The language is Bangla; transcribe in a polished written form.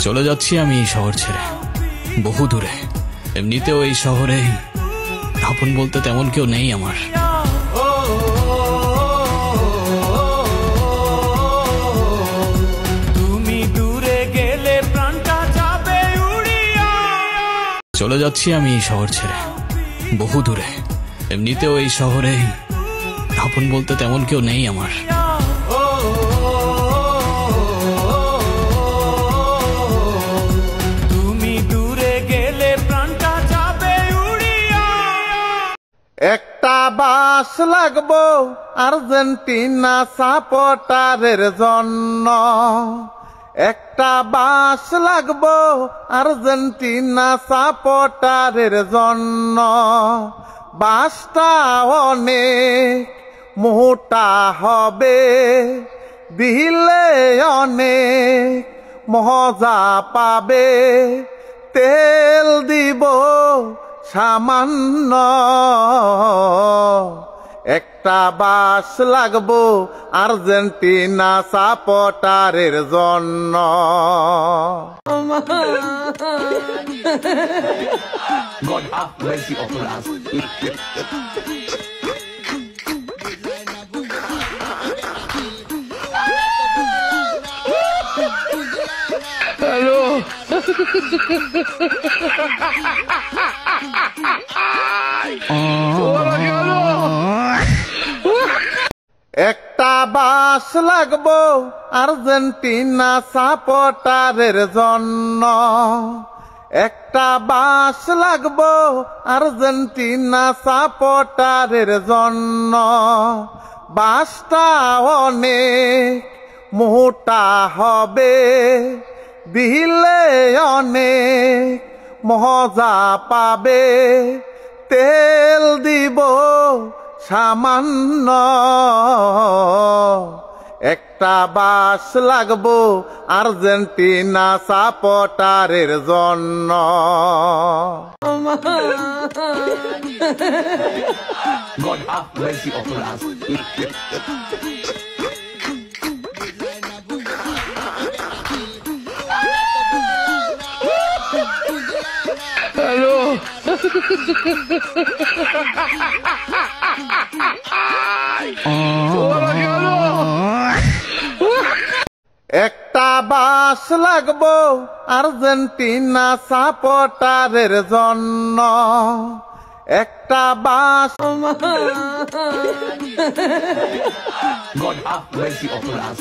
চলে যাচ্ছি আমি এই শহর ছেড়ে বহু দূরে। এমনিতেও এই শহরে আপন বলতে তেমন কেউ নেই আমার। তুমি দূরে গেলে প্রাণটা যাবে উড়িয়া। চলে যাচ্ছি আমি এই শহর ছেড়ে বহু দূরে। এমনিতেও এই শহরে আপন বলতে তেমন কেউ নেই আমার। তুমি দূরে গেলে প্রাণটা যাবে উড়িয়া। একটা বাস লাগবো আর্জেন্টিনা সাপোর্টারের জন্য, একটা বাস লাগবো আর্জেন্টিনা সাপোর্টারের জন্য। বাসটা অনেক মোটা হবে, দিলে অনেক মজা পাবে। তেল দিব সামান্য, একটা বাস লাগবো আর্জেন্টিনা সাপোর্টারের জন্য। God have mercy upon us. Hello. একটা বাস লাগবো আর্জেন্টিনা সাপোর্টারের জন্য, একটা বাস লাগবো আর্জেন্টিনা সাপোর্টারের জন্য। বাসটা অনেক মোটা হবে, দিলে অনেক মজা পাবে। তেল দিব সামান্য, একটা বাস লাগবো আর্জেন্টিনা সাপোর্টারের জন্য। God have mercy upon us. Hello. একটা বাস লাগবো আর্জেন্টিনা সাপোর্টারের জন্য, একটা বাস। God have mercy upon us.